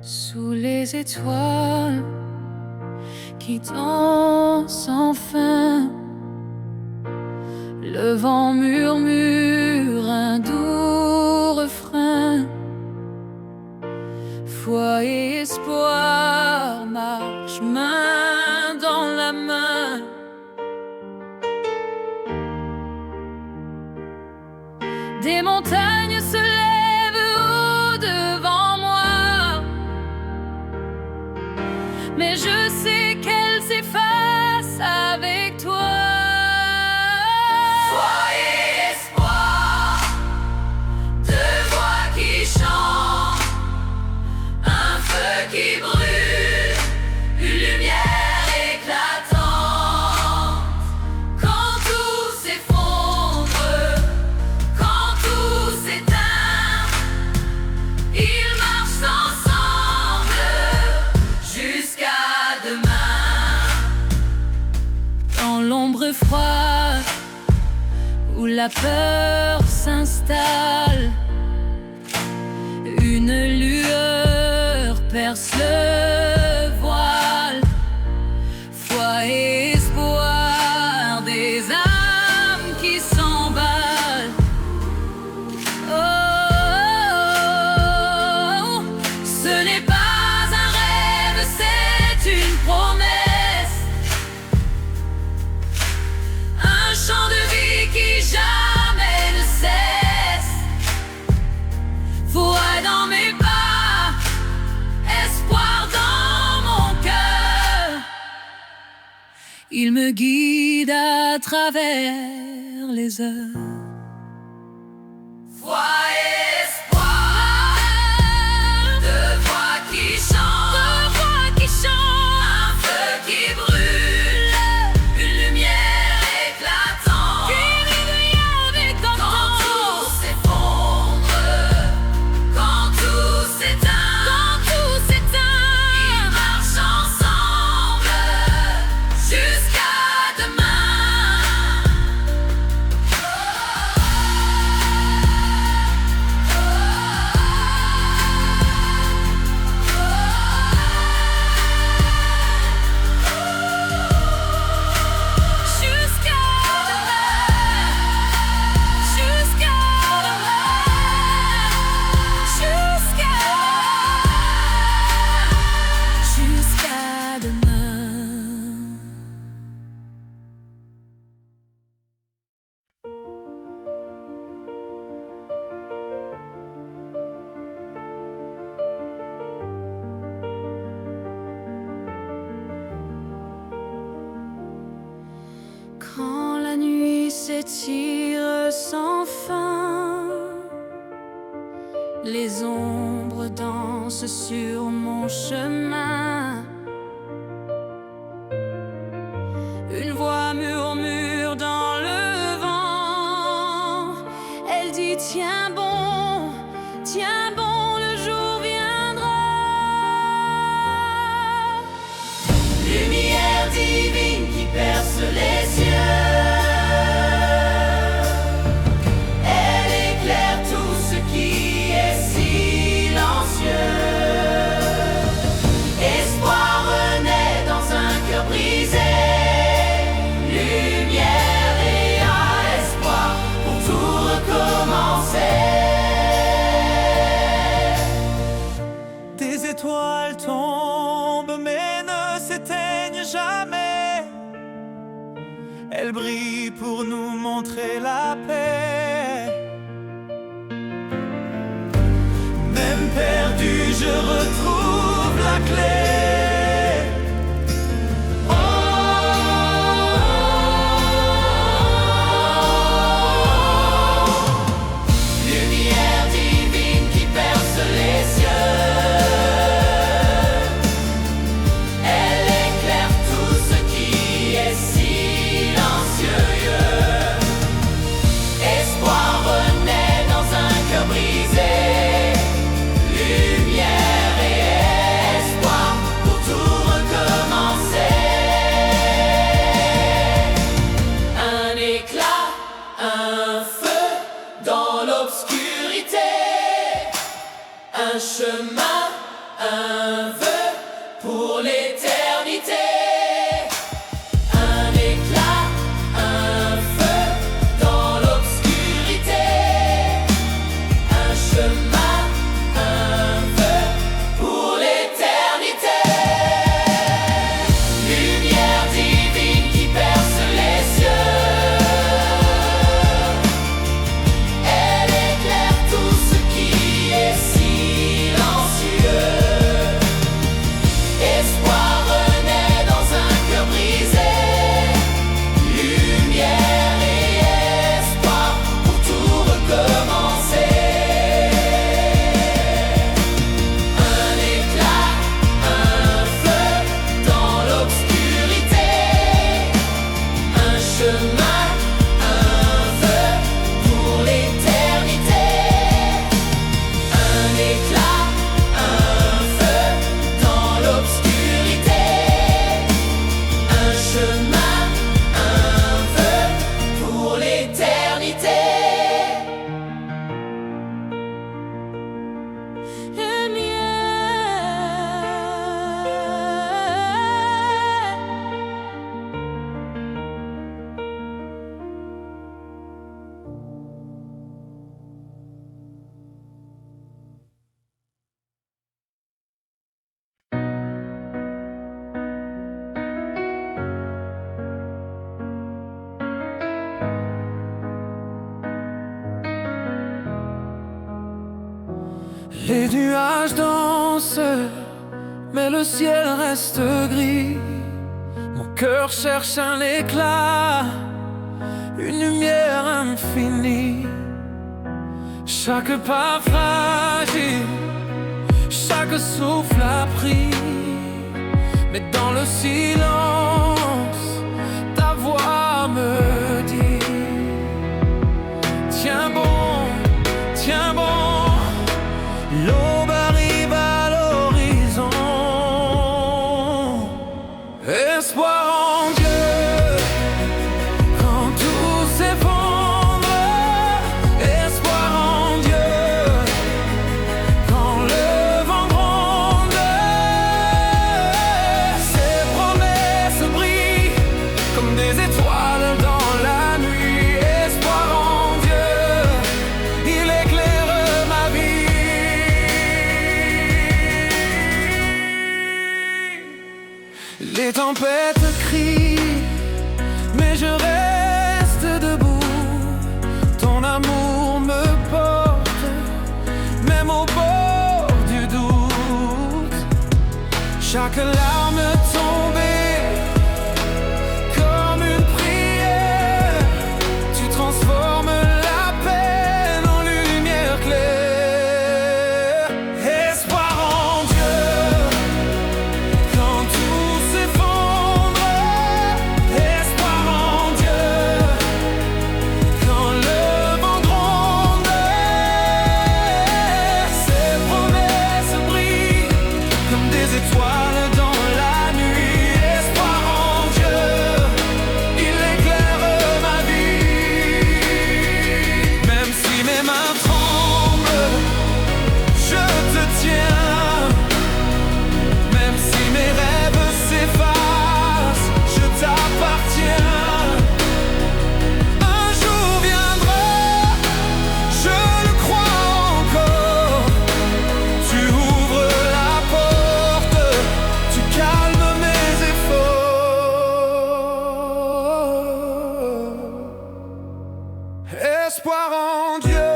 Sous les étoiles qui dansent enfin, le vent murmure un doux refrain. Foi et espoir marchent main dans la main. Des montagnes se lèvent au-devant moi, mais je sais qu'elles s'effacent avec toi. Foi et espoir, deux voix qui chantent, un feu qui brûle, une lumière éclatante. Quand tout s'effondre, quand tout s'éteint, ils marchent ensemble jusqu'à demain. Dans l'ombre froide où la peur s'installe, une lueur perce le voile. Foi et espoir, des âmes qui s'emballent. Oh, ce n'est pas un rêve, c'est une promesse. Un chant de vie qui jamais ne cesse. Foi dans mes pas, espoir dans mon cœur. Il me guide à travers les heures. Foi et espoir, deux voix qui chantent, un feu qui brûle, une lumière éclatante, qui brille avec un quand tout s'effondre, quand tout s'éteint, ils marchent ensemble jusqu'à demain. Jusqu'à demain. Quand la nuit s'étire sans fin, les ombres dansent sur mon chemin. Une voix murmure dans le vent. Elle dit tiens bon, le jour viendra. Lumière divine qui perce les cieux, elle éclaire tout ce qui est silencieux. Espoir renaît dans un cœur brisé. Lumière et espoir pour tout recommencer. Des étoiles tombent mais ne s'éteignent jamais. Elles brillent pour nous montrer la paix. Même perdu, je retrouve la clé. Lumière divine qui perce les cieux, elle éclaire tout ce qui est silencieux. Espoir renaît dans un cœur brisé. Lumière et espoir pour tout recommencer. Un éclat, un feu dans l'obscurité, un chemin, un vœu pour l'éternité. Un éclat, un feu dans l'obscurité. Un chemin, un vœu pour l'éternité. Lumière divine qui perce les cieux. Elle éclaire tout ce qui est silencieux. Espoir renaît dans un cœur brisé. Lumière et espoir pour tout recommencer. Un éclat, un feu dans l'obscurité. Un chemin, un vœu pour l'éternité. Un éclat, un feu dans l'obscurité. Un chemin, un vœu pour l'éternité. Les nuages dansent, mais le ciel reste gris. Mon cœur cherche un éclat, une lumière infinie. Chaque pas fragile, chaque souffle a pris. Mais dans le silence, ta voix me dit: tiens bon, tiens bon. L'aube arrive à l'horizon. Espoir en Dieu quand tout s'effondre. Espoir en Dieu quand le vent gronde. Ses promesses brillent comme des étoiles dans la nuit. Espoir en Dieu, il éclaire ma vie. Les tempêtes crient, mais je reste debout. Ton amour me porte, même au bord du doute. Chaque larme tombée comme une prière. Tu transformes la peine en lumière claire. Espoir en Dieu quand tout s'effondre. Espoir en Dieu quand le vent gronde. Ses promesses brillent comme des étoiles dans la nuit. Espoir en Dieu, il éclaire ma vie. Même si mes mains tremblent, je te tiens. Même si mes rêves s'effacent, je t'appartiens. Un jour viendra, je le crois encore. Tu ouvres la porte, tu calmes mes efforts. Espoir en Dieu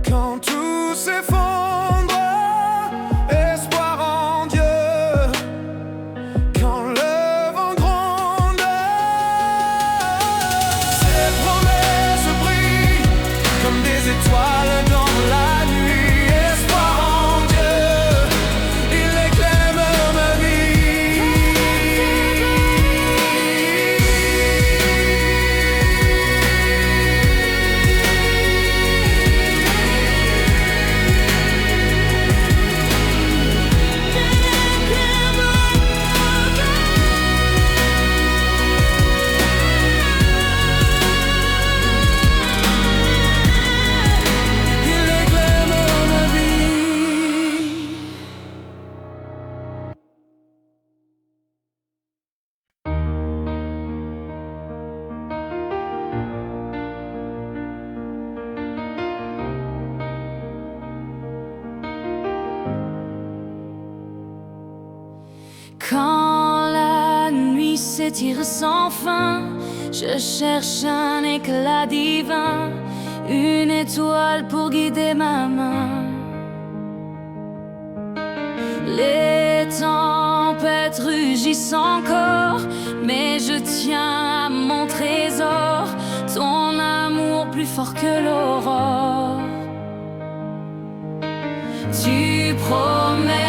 quand tout s'effondre. Espoir en Dieu quand le vent gronde. Ses promesses brillent comme des étoiles dans la nuit. Espoir en Dieu, il éclaire ma vie. s'étire sans fin. Je cherche un éclat divin, une étoile pour guider ma main. Les tempêtes rugissent encore, mais je tiens à mon trésor, ton amour plus fort que l'aurore. Tu promets